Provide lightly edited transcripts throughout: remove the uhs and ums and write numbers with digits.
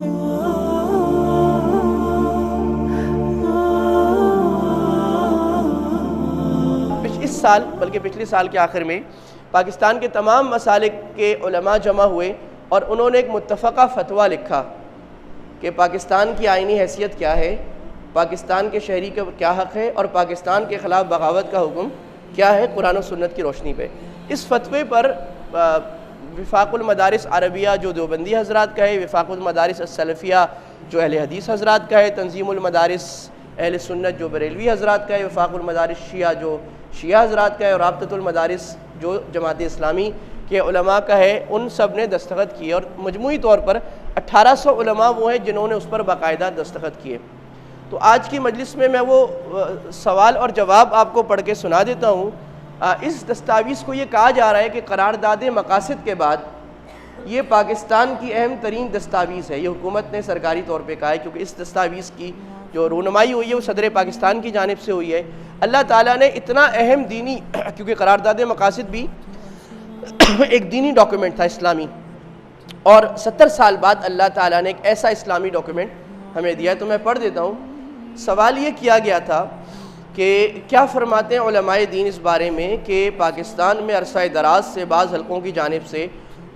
اس سال بلکہ پچھلے سال کے آخر میں پاکستان کے تمام مسالک کے علماء جمع ہوئے اور انہوں نے ایک متفقہ فتویٰ لکھا کہ پاکستان کی آئینی حیثیت کیا ہے، پاکستان کے شہری کا کیا حق ہے، اور پاکستان کے خلاف بغاوت کا حکم کیا ہے قرآن و سنت کی روشنی پہ۔ اس فتوے پر وفاق المدارس عربیہ جو دیوبندی حضرات کا ہے، وفاق المدارس السلفیہ جو اہل حدیث حضرات کا ہے، تنظیم المدارس اہل سنت جو بریلوی حضرات کا ہے، وفاق المدارس شیعہ جو شیعہ حضرات کا ہے، اور رابطۃ المدارس جو جماعت اسلامی کے علماء کا ہے، ان سب نے دستخط کیے، اور مجموعی طور پر 1800 علماء وہ ہیں جنہوں نے اس پر باقاعدہ دستخط کیے۔ تو آج کی مجلس میں وہ سوال اور جواب آپ کو پڑھ کے سنا دیتا ہوں۔ اس دستاویز کو یہ کہا جا رہا ہے کہ قرارداد مقاصد کے بعد یہ پاکستان کی اہم ترین دستاویز ہے، یہ حکومت نے سرکاری طور پہ کہا ہے، کیونکہ اس دستاویز کی جو رونمائی ہوئی ہے وہ صدر پاکستان کی جانب سے ہوئی ہے۔ اللہ تعالیٰ نے اتنا اہم دینی، کیونکہ قرارداد مقاصد بھی ایک دینی ڈاکیومنٹ تھا اسلامی، اور 70 سال بعد اللہ تعالیٰ نے ایک ایسا اسلامی ڈاکیومنٹ ہمیں دیا ہے۔ تو میں پڑھ دیتا ہوں۔ سوال یہ کیا گیا تھا کہ کیا فرماتے ہیں علماء دین اس بارے میں کہ پاکستان میں عرصہ دراز سے بعض حلقوں کی جانب سے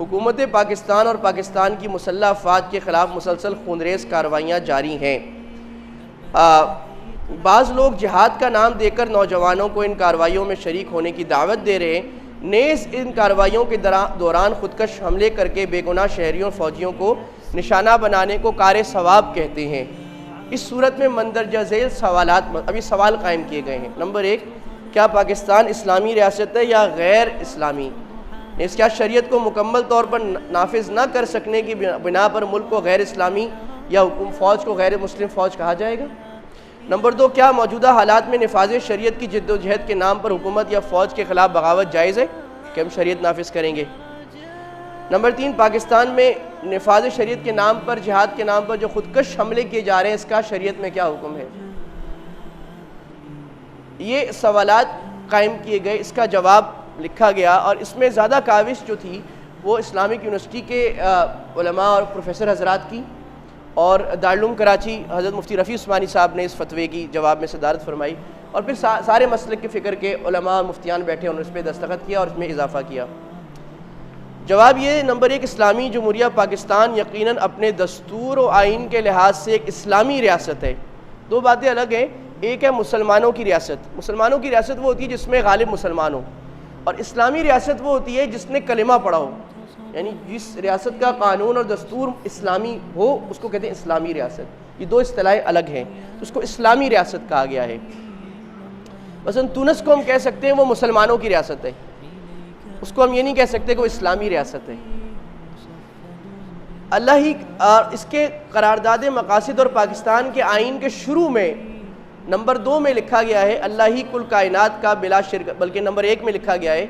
حکومت پاکستان اور پاکستان کی مسلح افواج کے خلاف مسلسل خونریز کارروائیاں جاری ہیں۔ بعض لوگ جہاد کا نام دے کر نوجوانوں کو ان کارروائیوں میں شریک ہونے کی دعوت دے رہے ہیں، نیز ان کارروائیوں کے دوران خودکش حملے کر کے بے گناہ شہریوں اور فوجیوں کو نشانہ بنانے کو کار ثواب کہتے ہیں۔ اس صورت میں مندرجہ ذیل سوالات ابھی سوال قائم کیے گئے ہیں۔ نمبر 1، کیا پاکستان اسلامی ریاست ہے یا غیر اسلامی؟ اس کیا شریعت کو مکمل طور پر نافذ نہ کر سکنے کی بنا پر ملک کو غیر اسلامی یا فوج کو غیر مسلم فوج کہا جائے گا؟ نمبر 2، کیا موجودہ حالات میں نفاذ شریعت کی جد و جہد کے نام پر حکومت یا فوج کے خلاف بغاوت جائز ہے کہ ہم شریعت نافذ کریں گے؟ نمبر 3، پاکستان میں نفاذ شریعت کے نام پر، جہاد کے نام پر جو خودکش حملے کیے جا رہے ہیں، اس کا شریعت میں کیا حکم ہے؟ یہ سوالات قائم کیے گئے، اس کا جواب لکھا گیا، اور اس میں زیادہ کاوش جو تھی وہ اسلامک یونیورسٹی کے علماء اور پروفیسر حضرات کی، اور دارالعلوم کراچی حضرت مفتی رفیع عثمانی صاحب نے اس فتوے کی جواب میں صدارت فرمائی، اور پھر سارے مسلک کے فکر کے علماء مفتیان بیٹھے، انہوں نے اس پہ دستخط کیا اور اس میں اضافہ کیا۔ جواب یہ، نمبر 1، اسلامی جمہوریہ پاکستان یقیناً اپنے دستور و آئین کے لحاظ سے ایک اسلامی ریاست ہے۔ دو باتیں الگ ہیں، ایک ہے مسلمانوں کی ریاست۔ مسلمانوں کی ریاست وہ ہوتی ہے جس میں غالب مسلمان ہو، اور اسلامی ریاست وہ ہوتی ہے جس نے کلمہ پڑھا ہو، یعنی جس ریاست کا قانون اور دستور اسلامی ہو اس کو کہتے ہیں اسلامی ریاست۔ یہ دو اصطلاحیں الگ ہیں، اس کو اسلامی ریاست کہا گیا ہے۔ مثلا تونس کو ہم کہہ سکتے ہیں وہ مسلمانوں کی ریاست ہے، اس کو ہم یہ نہیں کہہ سکتے کہ وہ اسلامی ریاست ہے۔ اللہ ہی اس کے قرارداد مقاصد اور پاکستان کے آئین کے شروع میں نمبر 2 میں لکھا گیا ہے اللہ ہی کل کائنات کا بلا شرک، بلکہ نمبر 1 میں لکھا گیا ہے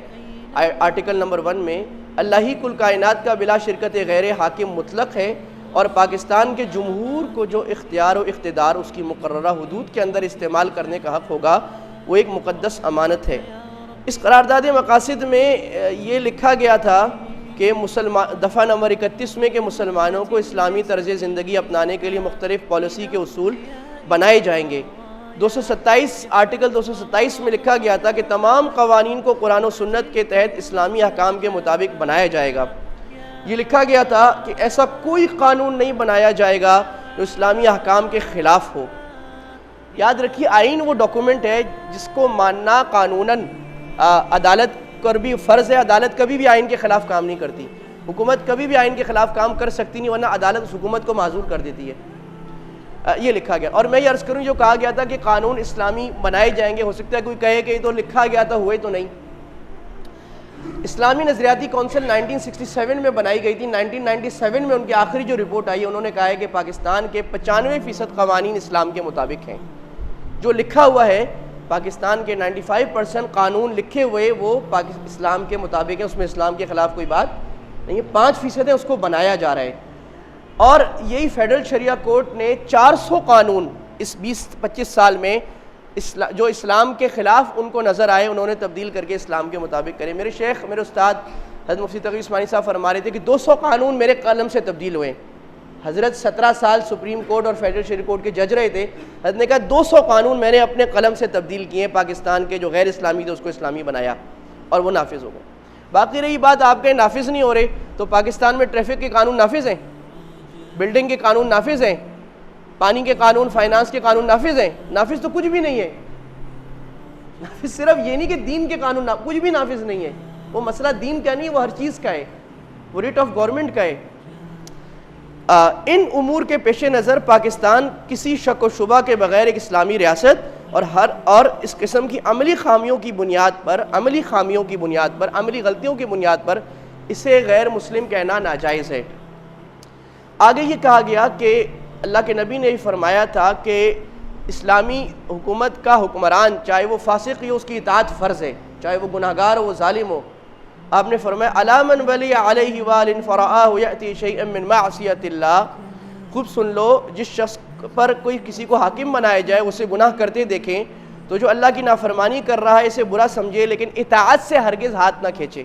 آرٹیکل نمبر 1 میں، اللہ ہی کل کائنات کا بلا شرکت غیر حاکم مطلق ہے، اور پاکستان کے جمہور کو جو اختیار و اقتدار اس کی مقررہ حدود کے اندر استعمال کرنے کا حق ہوگا وہ ایک مقدس امانت ہے۔ اس قرارداد مقاصد میں یہ لکھا گیا تھا کہ دفعہ نمبر 31 میں کہ مسلمانوں کو اسلامی طرز زندگی اپنانے کے لیے مختلف پالیسی کے اصول بنائے جائیں گے۔ 227 آرٹیکل 227 میں لکھا گیا تھا کہ تمام قوانین کو قرآن و سنت کے تحت اسلامی احکام کے مطابق بنایا جائے گا۔ یہ لکھا گیا تھا کہ ایسا کوئی قانون نہیں بنایا جائے گا جو اسلامی احکام کے خلاف ہو۔ یاد رکھیے، آئین وہ ڈاکومنٹ ہے جس کو ماننا قانوناً عدالت پر بھی فرض ہے۔ عدالت کبھی بھی آئین کے خلاف کام نہیں کرتی، حکومت کبھی بھی آئین کے خلاف کام کر سکتی نہیں، ورنہ عدالت اس حکومت کو معذور کر دیتی ہے۔ یہ لکھا گیا، اور میں یہ عرض کروں جو کہا گیا تھا کہ قانون اسلامی بنائے جائیں گے، ہو سکتا ہے کوئی کہے کہ یہ تو لکھا گیا تھا، ہوئے تو نہیں۔ اسلامی نظریاتی کونسل 1967 میں بنائی گئی تھی۔ 1997 میں ان کی آخری جو رپورٹ آئی ہے انہوں نے کہا ہے کہ پاکستان کے 95% قوانین اسلام کے مطابق ہیں۔ جو لکھا ہوا ہے پاکستان کے 95% قانون لکھے ہوئے وہ اسلام کے مطابق ہیں، اس میں اسلام کے خلاف کوئی بات نہیں ہے۔ 5% ہے اس کو بنایا جا رہا ہے، اور یہی فیڈرل شریعہ کورٹ نے 400 قانون اس 20-25 سال میں جو اسلام کے خلاف ان کو نظر آئے انہوں نے تبدیل کر کے اسلام کے مطابق کرے۔ میرے شیخ، میرے استاد حضرت مفتی تقی عثمانی صاحب فرما رہے تھے کہ 200 قانون میرے قلم سے تبدیل ہوئے، حضرت 17 سال سپریم کورٹ اور فیڈرل شریف کورٹ کے جج رہے تھے. حضرت نے کہا 200 قانون میں نے اپنے قلم سے تبدیل کیے ہیں پاکستان کے جو غیر اسلامی تھے اس کو اسلامی بنایا اور وہ نافذ ہو گئے. باقی رہی بات آپ کے نافذ نہیں ہو رہے تو پاکستان میں ٹریفک کے قانون نافذ ہیں, بلڈنگ کے قانون نافذ ہیں, پانی کے قانون, فائنانس کے قانون نافذ ہیں. نافذ تو کچھ بھی نہیں ہے. نافذ صرف یہ نہیں کہ دین کے قانون کچھ بھی نافذ نہیں ہے. وہ مسئلہ دین کا نہیں, وہ ہر چیز کا ہے, وہ ریٹ آف گورنمنٹ کا ہے. ان امور کے پیش نظر پاکستان کسی شک و شبہ کے بغیر ایک اسلامی ریاست اور اس قسم کی عملی خامیوں کی بنیاد پر, عملی غلطیوں کی بنیاد پر اسے غیر مسلم کہنا ناجائز ہے. آگے یہ کہا گیا کہ اللہ کے نبی نے فرمایا تھا کہ اسلامی حکومت کا حکمران چاہے وہ فاسق ہی, اس کی اطاعت فرض ہے, چاہے وہ گناہگار ہو, وہ ظالم ہو. آپ نے فرمایا الا من ولی علیہ وال فرآہ یأتی شیئا من معصیۃ اللہ. خوب سن لو, جس شخص پر کوئی کسی کو حاکم بنایا جائے, اسے گناہ کرتے دیکھیں تو جو اللہ کی نافرمانی کر رہا ہے اسے برا سمجھے لیکن اطاعت سے ہرگز ہاتھ نہ کھینچے.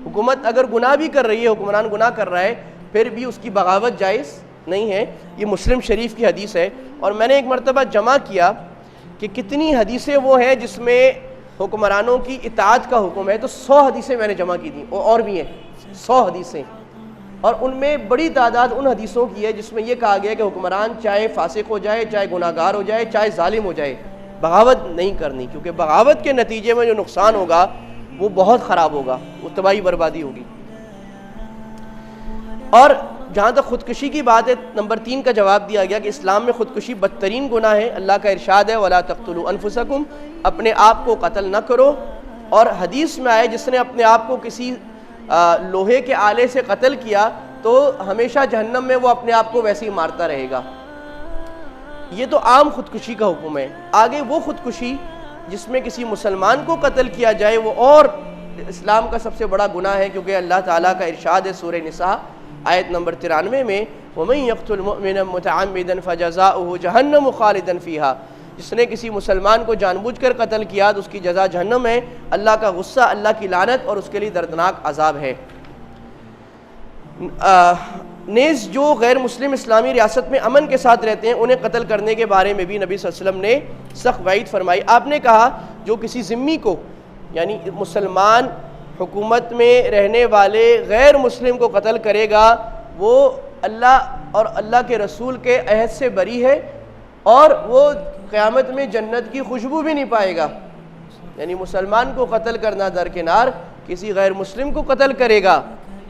حکومت اگر گناہ بھی کر رہی ہے, حکمران گناہ کر رہا ہے, پھر بھی اس کی بغاوت جائز نہیں ہے. یہ مسلم شریف کی حدیث ہے. اور میں نے ایک مرتبہ جمع کیا کہ کتنی حدیثیں وہ ہیں جس میں حکمرانوں کی اطاعت کا حکم ہے, تو 100 حدیثیں میں نے جمع کی تھیں, اور بھی ہیں 100 حدیثیں. اور ان میں بڑی تعداد ان حدیثوں کی ہے جس میں یہ کہا گیا کہ حکمران چاہے فاسق ہو جائے, چاہے گناہگار ہو جائے, چاہے ظالم ہو جائے, بغاوت نہیں کرنی, کیونکہ بغاوت کے نتیجے میں جو نقصان ہوگا وہ بہت خراب ہوگا, وہ تباہی بربادی ہوگی. اور جہاں تک خودکشی کی بات ہے, نمبر 3 کا جواب دیا گیا کہ اسلام میں خودکشی بدترین گناہ ہے. اللہ کا ارشاد ہے وَلَا تَقْتُلُوا أَنفُسَكُمْ, اپنے آپ کو قتل نہ کرو. اور حدیث میں آئے جس نے اپنے آپ کو کسی لوہے کے آلے سے قتل کیا تو ہمیشہ جہنم میں وہ اپنے آپ کو ویسے ہی مارتا رہے گا. یہ تو عام خودکشی کا حکم ہے. آگے وہ خودکشی جس میں کسی مسلمان کو قتل کیا جائے وہ اور اسلام کا سب سے بڑا گناہ ہے, کیونکہ اللہ تعالیٰ کا ارشاد ہے سورہ نساء آیت نمبر 93 میں وَمَن يَقْتُلْ مُؤْمِنًا مُتَعَمِّدًا فَجَزَاؤُهُ جَهَنَّمُ خَالِدًا فِيهَا. جس نے کسی مسلمان کو جان بوجھ کر قتل کیا تو اس کی جزا جہنم ہے. اللہ کا غصہ, اللہ کی لعنت اور اس کے لیے دردناک عذاب ہے. نیز جو غیر مسلم اسلامی ریاست میں امن کے ساتھ رہتے ہیں انہیں قتل کرنے کے بارے میں بھی نبی صلی اللہ علیہ وسلم نے سخت وعید فرمائی. آپ نے کہا جو کسی ذمی کو, یعنی مسلمان حکومت میں رہنے والے غیر مسلم کو قتل کرے گا وہ اللہ اور اللہ کے رسول کے عہد سے بری ہے اور وہ قیامت میں جنت کی خوشبو بھی نہیں پائے گا. یعنی مسلمان کو قتل کرنا درکنار, کسی غیر مسلم کو قتل کرے گا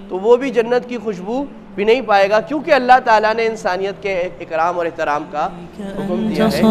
تو وہ بھی جنت کی خوشبو بھی نہیں پائے گا, کیونکہ اللہ تعالیٰ نے انسانیت کے اکرام اور احترام کا حکم دیا ہے.